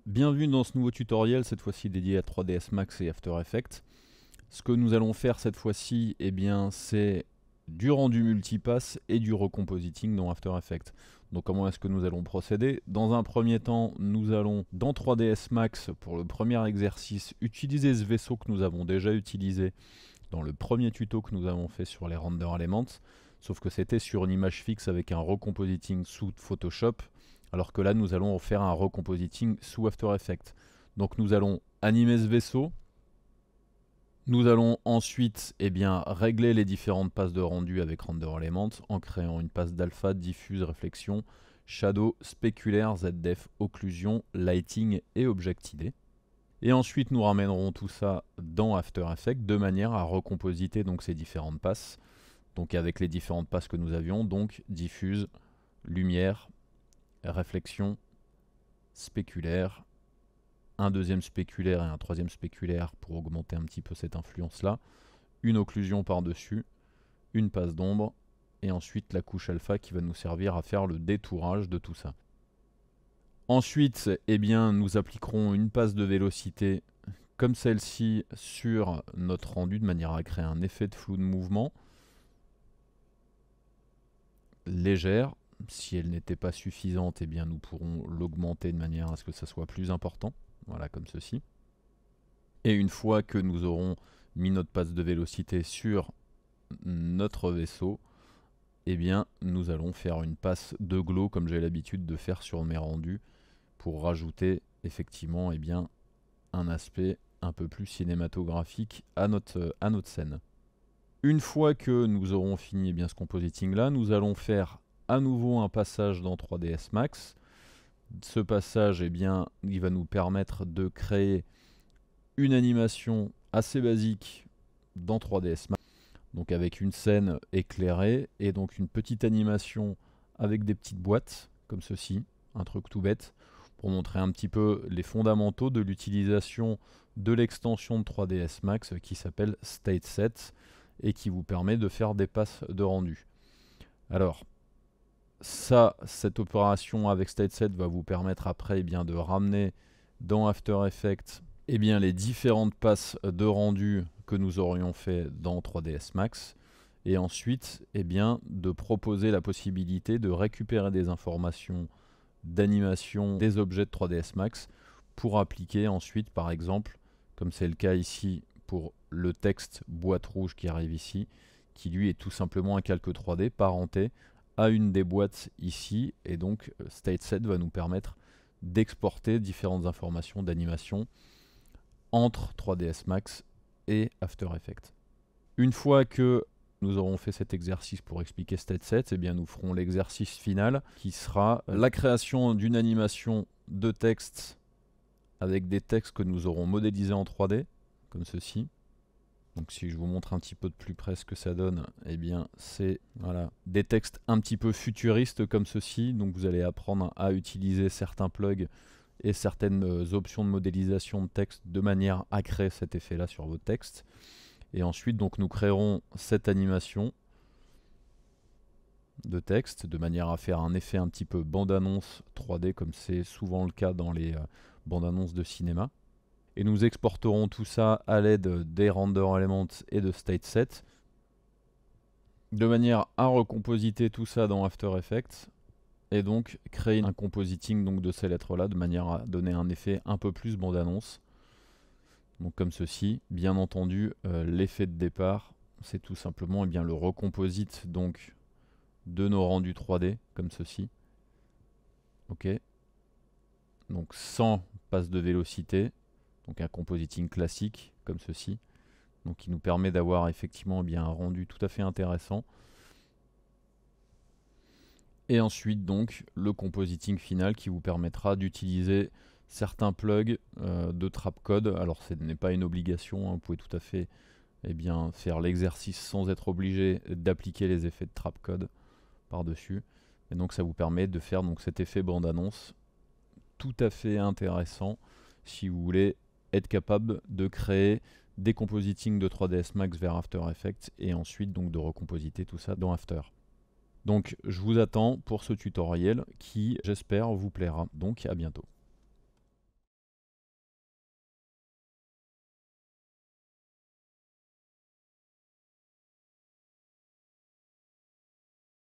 Bienvenue dans ce nouveau tutoriel, cette fois-ci dédié à 3ds Max et After Effects. Ce que nous allons faire cette fois-ci, eh bien, c'est du rendu multipass et du recompositing dans After Effects. Donc comment est-ce que nous allons procéder? Dans un premier temps, nous allons dans 3ds Max, pour le premier exercice, utiliser ce vaisseau que nous avons déjà utilisé dans le premier tuto que nous avons fait sur les render elements, sauf que c'était sur une image fixe avec un recompositing sous Photoshop, alors que là nous allons faire un recompositing sous After Effects. Donc nous allons animer ce vaisseau, nous allons ensuite régler les différentes passes de rendu avec Render Element en créant une passe d'alpha, diffuse, réflexion, shadow, spéculaire, ZDF, occlusion, lighting et object ID. Et ensuite nous ramènerons tout ça dans After Effects de manière à recompositer donc ces différentes passes. Donc avec les différentes passes que nous avions, donc diffuse, lumière, réflexion, spéculaire, un deuxième spéculaire et un troisième spéculaire pour augmenter un petit peu cette influence là, une occlusion par-dessus, une passe d'ombre, et ensuite la couche alpha qui va nous servir à faire le détourage de tout ça. Ensuite, nous appliquerons une passe de vélocité comme celle-ci sur notre rendu de manière à créer un effet de flou de mouvement légère. Si elle n'était pas suffisante, nous pourrons l'augmenter de manière à ce que ça soit plus important. Voilà, comme ceci. Et une fois que nous aurons mis notre passe de vélocité sur notre vaisseau, nous allons faire une passe de glow comme j'ai l'habitude de faire sur mes rendus pour rajouter effectivement un aspect un peu plus cinématographique à notre scène. Une fois que nous aurons fini ce compositing là, nous allons faire à nouveau un passage dans 3ds Max. Ce passage, il va nous permettre de créer une animation assez basique dans 3ds Max. Donc avec une scène éclairée et donc une petite animation avec des petites boîtes comme ceci, un truc tout bête, pour montrer un petit peu les fondamentaux de l'utilisation de l'extension de 3ds Max qui s'appelle StateSet et qui vous permet de faire des passes de rendu. Alors, cette opération avec StateSet va vous permettre après de ramener dans After Effects les différentes passes de rendu que nous aurions fait dans 3ds Max et ensuite de proposer la possibilité de récupérer des informations d'animation des objets de 3ds Max pour appliquer ensuite par exemple, comme c'est le cas ici pour le texte boîte rouge qui arrive ici, qui lui est tout simplement un calque 3D parenté à une des boîtes ici, et donc StateSet va nous permettre d'exporter différentes informations d'animation entre 3ds Max et After Effects. Une fois que nous aurons fait cet exercice pour expliquer StateSet, nous ferons l'exercice final qui sera la création d'une animation de texte avec des textes que nous aurons modélisés en 3D, comme ceci. Donc si je vous montre un petit peu de plus près ce que ça donne, c'est des textes un petit peu futuristes comme ceci. Donc vous allez apprendre à utiliser certains plugs et certaines options de modélisation de texte de manière à créer cet effet-là sur vos textes. Et ensuite, donc, nous créerons cette animation de texte de manière à faire un effet un petit peu bande-annonce 3D comme c'est souvent le cas dans les bandes-annonces de cinéma. Et nous exporterons tout ça à l'aide des Render Elements et de StateSet de manière à recompositer tout ça dans After Effects et donc créer un compositing donc, de ces lettres-là de manière à donner un effet un peu plus bande-annonce. Donc comme ceci, bien entendu, l'effet de départ, c'est tout simplement le recomposite donc, de nos rendus 3D, comme ceci. Ok. Donc sans passe de vélocité, donc un compositing classique, comme ceci. Donc qui nous permet d'avoir effectivement un rendu tout à fait intéressant. Et ensuite donc le compositing final qui vous permettra d'utiliser certains plugs de trapcode. Alors ce n'est pas une obligation, hein, vous pouvez tout à fait faire l'exercice sans être obligé d'appliquer les effets de trapcode par-dessus. Et donc ça vous permet de faire donc, cet effet bande-annonce tout à fait intéressant si vous voulez être capable de créer des compositings de 3ds Max vers After Effects et ensuite donc de recompositer tout ça dans After. Donc je vous attends pour ce tutoriel qui j'espère vous plaira. Donc à bientôt.